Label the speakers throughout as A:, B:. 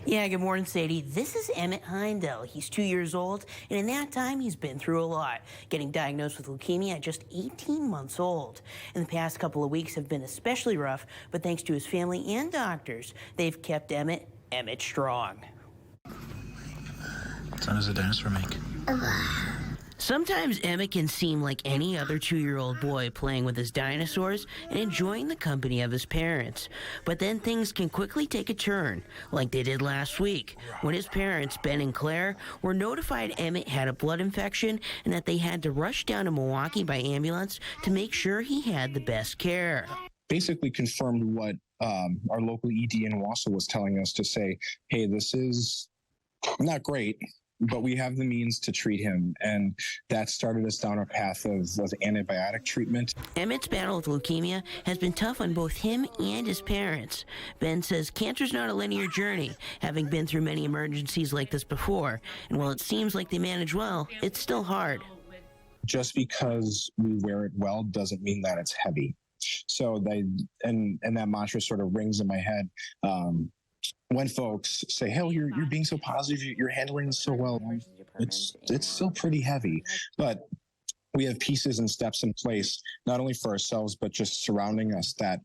A: Yeah, good morning, Sadie. This is Emmett Heindel. He's 2 years old, and in that time, he's been through a lot, getting diagnosed with leukemia at just 18 months old. And the past couple of weeks have been especially rough, but thanks to his family and doctors, they've kept Emmett strong.
B: What sound does a dinosaur make?
A: Sometimes Emmett can seem like any other 2-year-old boy playing with his dinosaurs and enjoying the company of his parents. But then things can quickly take a turn, like they did last week, when his parents, Ben and Claire, were notified Emmett had a blood infection and that they had to rush down to Milwaukee by ambulance to make sure he had the best care.
C: Basically confirmed what our local ED in Wausau was telling us to say, hey, this is not great, but we have the means to treat him, and that started us down a path of antibiotic treatment.
A: Emmett's battle with leukemia has been tough on both him and his parents. Ben says cancer's not a linear journey, having been through many emergencies like this before, and while it seems like they manage well, it's still hard.
C: Just because we wear it well doesn't mean that it's heavy. So and that mantra sort of rings in my head. When folks say, "Hey, you're being so positive, you're handling this so well," it's still pretty heavy. But we have pieces and steps in place, not only for ourselves, but just surrounding us that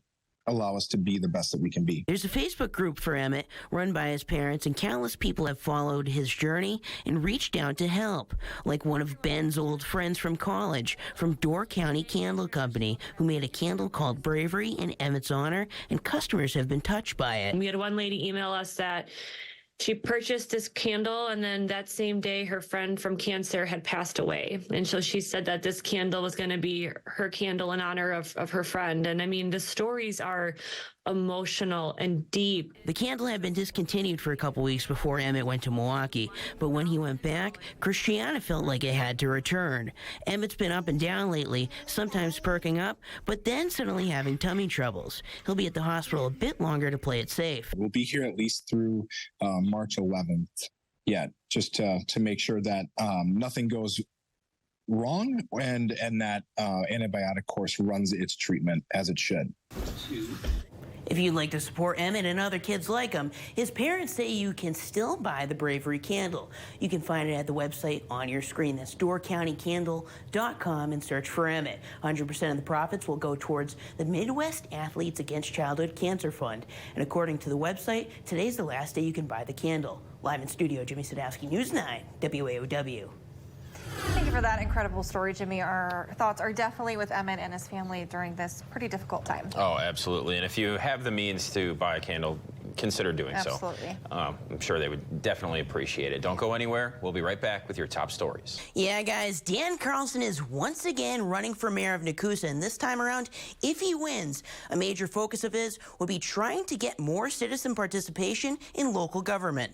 C: allow us to be the best that we can be.
A: There's a Facebook group for Emmett run by his parents, and countless people have followed his journey and reached out to help, like one of Ben's old friends from college from Door County Candle Company, who made a candle called Bravery in Emmett's honor, and customers have been touched by it.
D: We had one lady email us that she purchased this candle, and then that same day her friend from cancer had passed away. And so she said that this candle was going to be her candle in honor of her friend. And I mean, the stories are emotional and deep.
A: The candle had been discontinued for a couple weeks before Emmett went to Milwaukee, but when he went back, Christiana felt like it had to return. Emmett's been up and down lately, sometimes perking up, but then suddenly having tummy troubles. He'll be at the hospital a bit longer to play it safe.
C: We'll be here at least through March 11th yet, just to make sure that nothing goes wrong and that antibiotic course runs its treatment as it should.
A: If you'd like to support Emmett and other kids like him, his parents say you can still buy the Bravery candle. You can find it at the website on your screen. That's doorcountycandle.com, and search for Emmett. 100% of the profits will go towards the Midwest Athletes Against Childhood Cancer Fund. And according to the website, today's the last day you can buy the candle. Live in studio, Jimmy Sadowski, News 9, WAOW.
E: Thank you for that incredible story, Jimmy. Our thoughts are definitely with Emmett and his family during this pretty difficult time.
F: Oh, absolutely. And if you have the means to buy a candle, consider doing so.
E: Absolutely.
F: I'm sure they would definitely appreciate it. Don't go anywhere. We'll be right back with your top stories.
A: Yeah, guys, Dan Carlson is once again running for mayor of Nakusa, and this time around, if he wins, a major focus of his will be trying to get more citizen participation in local government.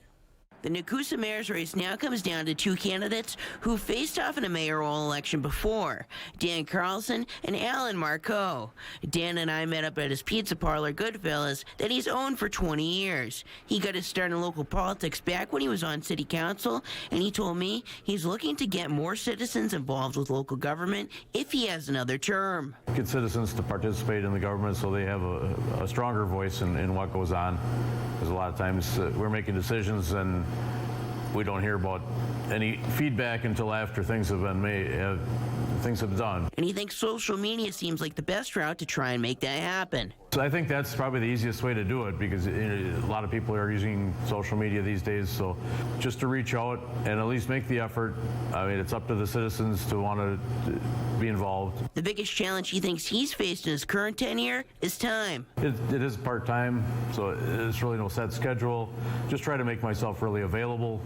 A: The Nakusa mayor's race now comes down to two candidates who faced off in a mayoral election before, Dan Carlson and Alan Marcoux. Dan and I met up at his pizza parlor, Goodfellas, that he's owned for 20 years. He got his start in local politics back when he was on city council, and he told me he's looking to get more citizens involved with local government if he has another term.
G: Get citizens to participate in the government so they have a stronger voice in what goes on. Because a lot of times we're making decisions and we don't hear about any feedback until after things have been made, things have done.
A: And he thinks social media seems like the best route to try and make that happen.
G: So I think that's probably the easiest way to do it, because a lot of people are using social media these days. So just to reach out and at least make the effort. I mean, it's up to the citizens to want to be involved.
A: The biggest challenge he thinks he's faced in his current tenure is time.
G: It is part-time, so it's really no set schedule. Just try to make myself really available.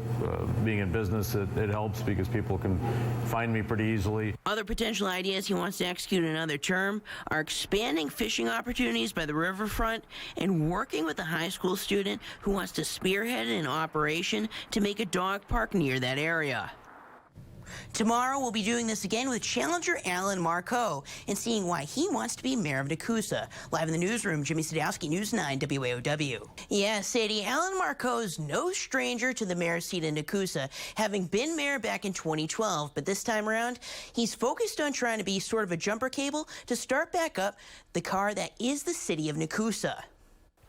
G: Being in business, it helps because people can find me pretty easily.
A: Other potential ideas he wants to execute in another term are expanding fishing opportunities by the riverfront and working with a high school student who wants to spearhead an operation to make a dog park near that area. Tomorrow, we'll be doing this again with challenger Alan Marcoux and seeing why he wants to be mayor of Nakusa. Live in the newsroom, Jimmy Sadowski, News 9, WAOW. Yeah, Sadie, Alan Marcoux's no stranger to the mayor's seat in Nakusa, having been mayor back in 2012. But this time around, he's focused on trying to be sort of a jumper cable to start back up the car that is the city of Nakusa.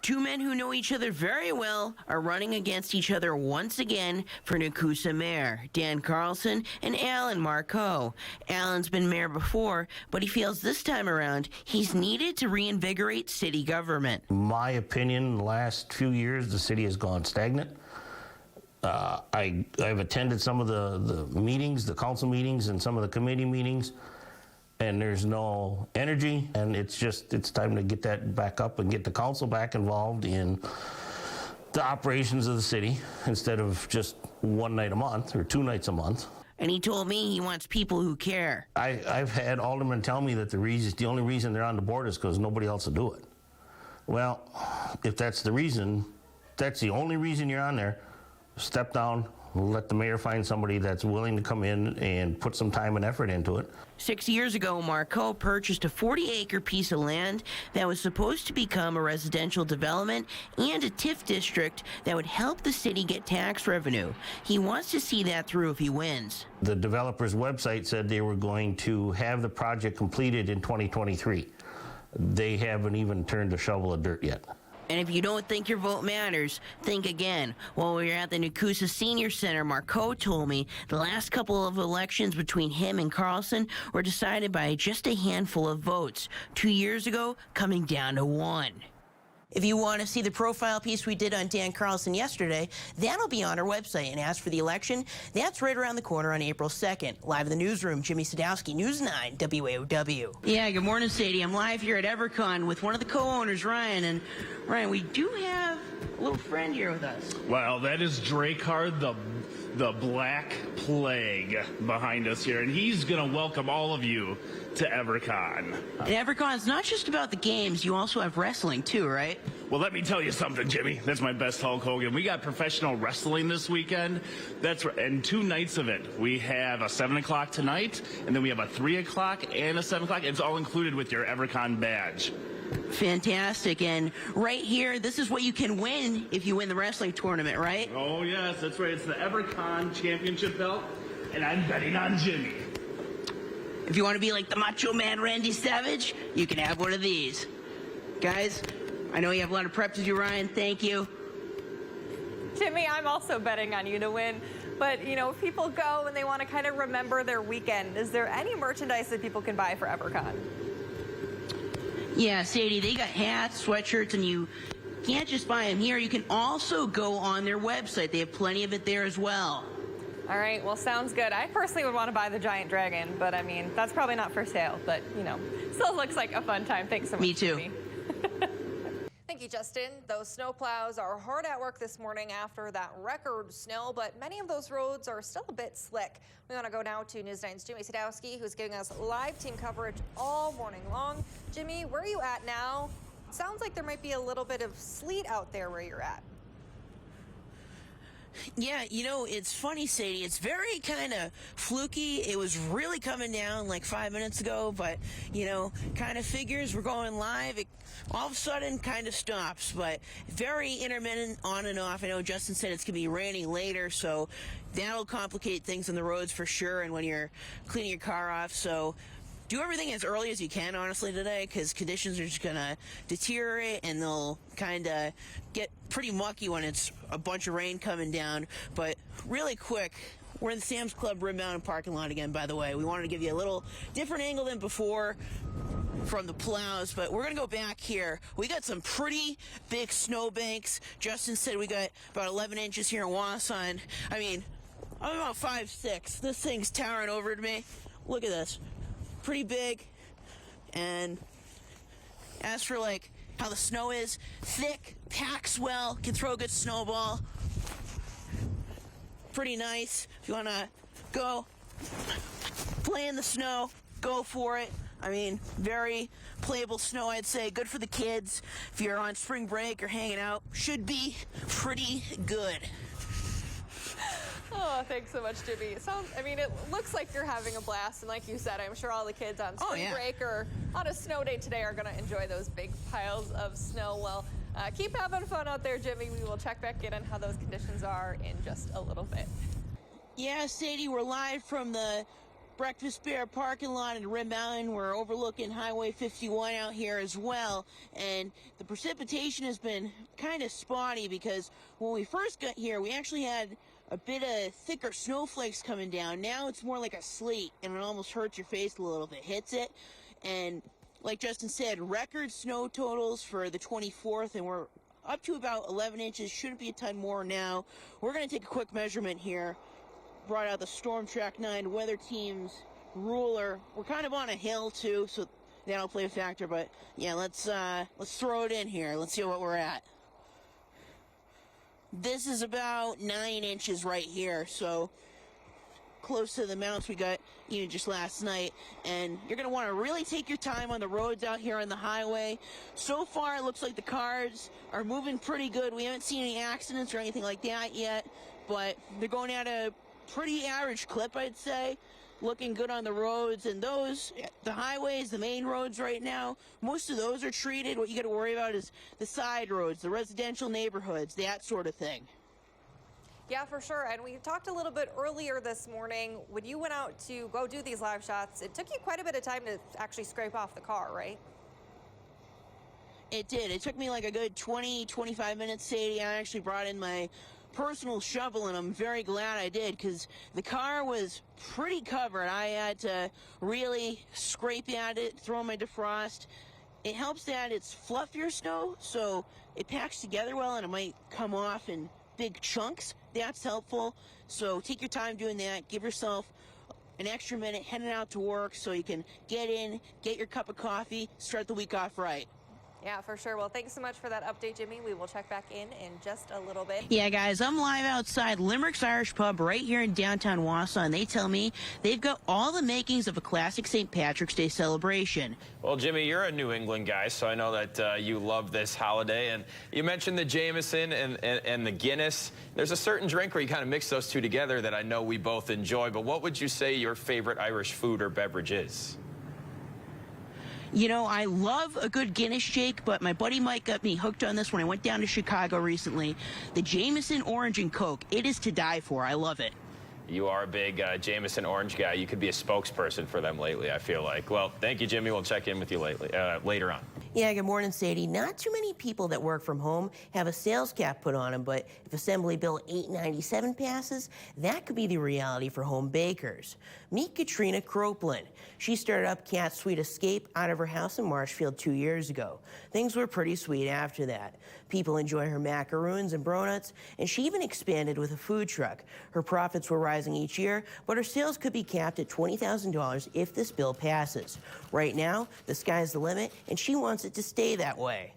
A: Two men who know each other very well are running against each other once again for Nakusa mayor, Dan Carlson and Alan Marcoux. Alan's been mayor before, but he feels this time around he's needed to reinvigorate city government.
B: My opinion, the last few years, the city has gone stagnant. I've attended some of the meetings, the council meetings, and some of the committee meetings, and there's no energy, and it's time to get that back up and get the council back involved in the operations of the city instead of just one night a month or 2 nights a month.
A: And he told me he wants people who care.
B: I've had aldermen tell me that the only reason they're on the board is because nobody else will do it. Well, if that's the reason, that's the only reason you're on there, step down, let the mayor find somebody that's willing to come in and put some time and effort into it.
A: 6 years ago, Marcoux purchased a 40-acre piece of land that was supposed to become a residential development and a TIF district that would help the city get tax revenue. He wants to see that through if he wins.
B: The developer's website said they were going to have the project completed in 2023. They haven't even turned a shovel of dirt yet.
A: And if you don't think your vote matters, think again. While we were at the Nakusa Senior Center, Marcoux told me the last couple of elections between him and Carlson were decided by just a handful of votes. 2 years ago, coming down to 1. If you want to see the profile piece we did on Dan Carlson yesterday, that'll be on our website. And as for the election, that's right around the corner on April 2nd. Live in the newsroom, Jimmy Sadowski, News 9, WAOW. Yeah, good morning, Sadie. I'm live here at EverCon with one of the co-owners, Ryan. And Ryan, we do have a little friend here with us.
H: Well, that is Drakehard, the Black Plague behind us here. And he's going to welcome all of you to EverCon.
A: And EverCon's not just about the games, you also have wrestling too, right?
H: Well, let me tell you something, Jimmy. That's my best Hulk Hogan. We got professional wrestling this weekend. That's right, and 2 nights of it. We have a 7 o'clock tonight, and then we have a 3 o'clock and a 7 o'clock. It's all included with your EverCon badge.
A: Fantastic. And right here, this is what you can win if you win the wrestling tournament, right?
H: Oh, yes, that's right. It's the EverCon championship belt, and I'm betting on Jimmy.
A: If you want to be like the Macho Man Randy Savage, you can have one of these. Guys, I know you have a lot of prep to do, Ryan. Thank you.
E: Jimmy, I'm also betting on you to win. But, you know, if people go and they want to kind of remember their weekend, is there any merchandise that people can buy for EverCon?
A: Yeah, Sadie, they got hats, sweatshirts, and you can't just buy them here. You can also go on their website. They have plenty of it there as well.
E: All right, well, sounds good. I personally would want to buy the giant dragon, but I mean, that's probably not for sale, but you know, still looks like a fun time. Thanks so much.
A: Me too.
E: Jimmy. Thank you, Justin. Those snowplows are hard at work this morning after that record snow, but many of those roads are still a bit slick. We want to go now to News 9's Jimmy Sadowski, who's giving us live team coverage all morning long. Jimmy, where are you at now? Sounds like there might be a little bit of sleet out there where you're at.
A: Yeah, you know, it's funny, Sadie. It's very kind of fluky. It was really coming down like 5 minutes ago, but, you know, kind of figures we're going live. It all of a sudden kind of stops, but very intermittent, on and off. I know Justin said it's going to be raining later, so that'll complicate things on the roads for sure and when you're cleaning your car off. So do everything as early as you can, honestly, today, because conditions are just going to deteriorate and they'll kind of get pretty mucky when it's a bunch of rain coming down. But really quick, we're in the Sam's Club Rim Mountain parking lot again, by the way. We wanted to give you a little different angle than before from the plows, but we're going to go back here. We got some pretty big snow banks. Justin said we got about 11 inches here in Wausau. I mean, I'm about 5'6". This thing's towering over to me. Look at this. Pretty big. And as for like how the snow is, thick, packs well, can throw a good snowball. Pretty nice. If you want to go play in the snow, go for it. I mean, very playable snow, I'd say. Good for the kids. If you're on spring break or hanging out, should be pretty good.
E: Oh, thanks so much, Jimmy. It looks like you're having a blast, and like you said, I'm sure all the kids on spring break or on a snow day today are going to enjoy those big piles of snow. Well, keep having fun out there, Jimmy. We will check back in on how those conditions are in just a little bit.
A: Yeah, Sadie, we're live from the Breakfast Bear parking lot in Red Mountain. We're overlooking Highway 51 out here as well. And the precipitation has been kind of spotty because when we first got here, we actually had a bit of thicker snowflakes coming down. Now it's more like a sleet, and it almost hurts your face a little if it hits it. And like Justin said, record snow totals for the 24th, and we're up to about 11 inches. Shouldn't be a ton more now. We're going to take a quick measurement here. Brought out the Storm Track 9 weather team's ruler. We're kind of on a hill too, so that'll play a factor. But yeah, let's throw it in here. Let's see what we're at. This is about 9 inches right here, so close to the amounts we got even just last night. And you're going to want to really take your time on the roads out here on the highway. So far, it looks like the cars are moving pretty good. We haven't seen any accidents or anything like that yet, but they're going at a pretty average clip, I'd say. Looking good on the roads, and those, the highways, the main roads right now, most of those are treated. What you got to worry about is the side roads, the residential neighborhoods, that sort of thing.
E: Yeah, for sure. And we talked a little bit earlier this morning when you went out to go do these live shots. It took you quite a bit of time to actually scrape off the car, right?
A: It did. It took me like a good 20-25 minutes, Sadie. I actually brought in my personal shovel, and I'm very glad I did because the car was pretty covered. I had to really scrape at it, throw my defrost. It helps that it's fluffier snow, so it packs together well, and it might come off in big chunks. That's helpful. So take your time doing that. Give yourself an extra minute heading out to work so you can get in, get your cup of coffee, start the week off right.
E: Yeah, for sure. Well, thanks so much for that update, Jimmy. We will check back in just a little bit.
A: Yeah, guys, I'm live outside Limerick's Irish Pub right here in downtown Wausau, and they tell me they've got all the makings of a classic St. Patrick's Day celebration.
F: Well, Jimmy, you're a New England guy, so I know that you love this holiday. And you mentioned the Jameson and the Guinness. There's a certain drink where you kind of mix those two together that I know we both enjoy. But what would you say your favorite Irish food or beverage is?
A: You know, I love a good Guinness shake, but my buddy Mike got me hooked on this when I went down to Chicago recently. The Jameson Orange and Coke. It is to die for. I love it.
F: You are a big Jameson Orange guy. You could be a spokesperson for them lately, I feel like. Well, thank you, Jimmy. We'll check in with you later on.
A: Yeah, good morning, Sadie. Not too many people that work from home have a sales cap put on them, but if Assembly Bill 897 passes, that could be the reality for home bakers. Meet Katrina Cropeland. She started up Cat's Sweet Escape out of her house in Marshfield 2 years ago. Things were pretty sweet after that. People enjoy her macaroons and bronuts, and she even expanded with a food truck. Her profits were rising each year, but her sales could be capped at $20,000 if this bill passes. Right now, the sky's the limit, and she wants it to stay that way.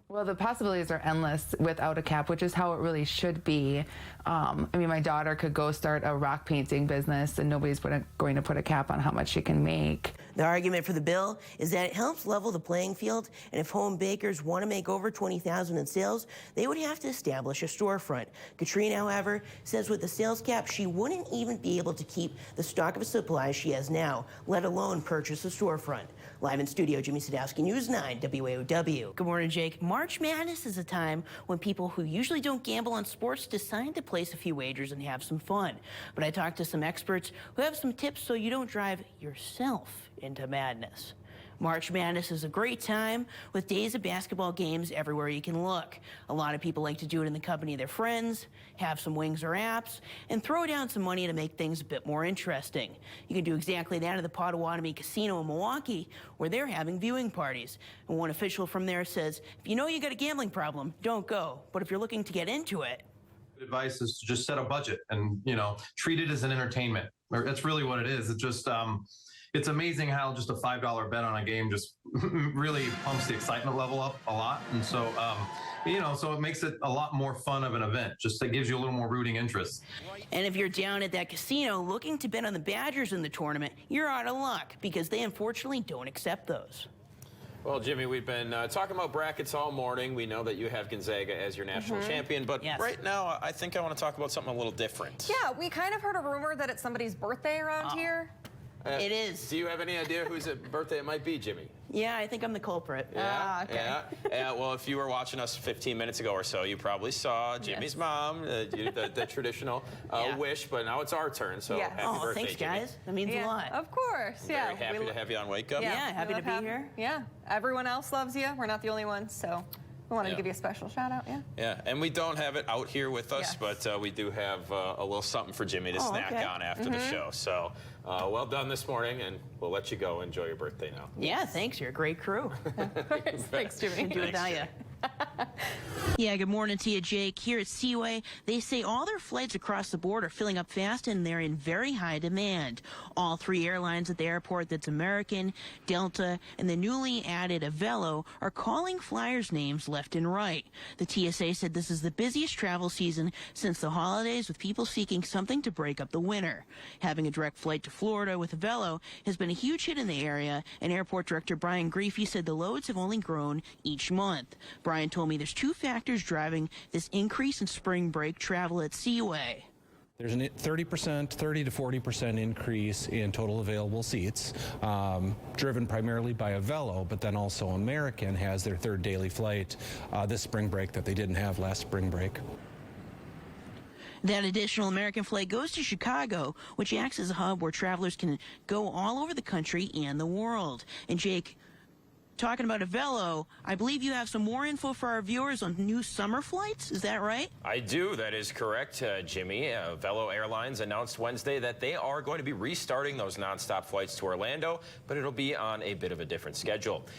I: Well, the possibilities are endless without a cap, which is how it really should be. I mean, my daughter could go start a rock painting business and nobody's going to put a cap on how much she can make.
A: The argument for the bill is that it helps level the playing field, and if home bakers want to make over $20,000 in sales, they would have to establish a storefront. Katrina, however, says with the sales cap, she wouldn't even be able to keep the stock of supplies she has now, let alone purchase a storefront. Live in studio, Jimmy Sadowski, News 9, WAOW. Good morning, Jake. March Madness is a time when people who usually don't gamble on sports decide to place a few wagers and have some fun. But I talked to some experts who have some tips so you don't drive yourself into madness. March Madness is a great time with days of basketball games everywhere you can look. A lot of people like to do it in the company of their friends, have some wings or apps, and throw down some money to make things a bit more interesting. You can do exactly that at the Potawatomi Casino in Milwaukee, where they're having viewing parties. And one official from there says, if you know you got a gambling problem, don't go. But if you're looking to get into it,
J: advice is to just set a budget and, treat it as an entertainment. That's really what it is. It's just, it's amazing how just a $5 bet on a game just really pumps the excitement level up a lot. And so, so it makes it a lot more fun of an event. Just it gives you a little more rooting interest.
A: And if you're down at that casino looking to bet on the Badgers in the tournament, you're out of luck because they unfortunately don't accept those.
F: Well, Jimmy, we've been talking about brackets all morning. We know that you have Gonzaga as your national champion, but right now I think I want to talk about something a little different.
E: Yeah, we kind of heard a rumor that it's somebody's birthday around here.
A: It is.
F: Do you have any idea whose birthday it might be, Jimmy?
A: Yeah, I think I'm the culprit.
F: Yeah. Well, if you were watching us 15 minutes ago or so, you probably saw Jimmy's mom, the traditional wish, but now it's our turn. So happy birthday,
A: thanks,
F: Jimmy.
A: guys. That means a lot.
E: Of course.
F: Very happy to have you on Wake Up.
A: Yeah, happy to be here.
E: Yeah, everyone else loves you. We're not the only ones, so we wanted to give you a special shout out.
F: Yeah, and we don't have it out here with us, but we do have a little something for Jimmy to snack on after the show. So well done this morning, and we'll let you go. Enjoy your birthday now.
A: Yeah, thanks. You're a great crew.
E: Thanks, Jimmy.
A: Do without you. Yeah, good morning to you, Jake. Here at Seaway, they say all their flights across the board are filling up fast and they're in very high demand. All 3 airlines at the airport, that's American, Delta, and the newly added Avelo, are calling flyers' names left and right. The TSA said this is the busiest travel season since the holidays, with people seeking something to break up the winter. Having a direct flight to Florida with Avelo has been a huge hit in the area, and Airport Director Brian Griefey said the loads have only grown each month. Brian told me there's 2 factors driving this increase in spring break travel at Seaway.
K: There's a 30 to 40% increase in total available seats, driven primarily by Avelo, but then also American has their 3rd daily flight this spring break that they didn't have last spring break.
A: That additional American flight goes to Chicago, which acts as a hub where travelers can go all over the country and the world. And Jake, talking about Avelo, I believe you have some more info for our viewers on new summer flights. Is that right?
F: I do. That is correct, Jimmy. Velo Airlines announced Wednesday that they are going to be restarting those nonstop flights to Orlando, but it'll be on a bit of a different schedule.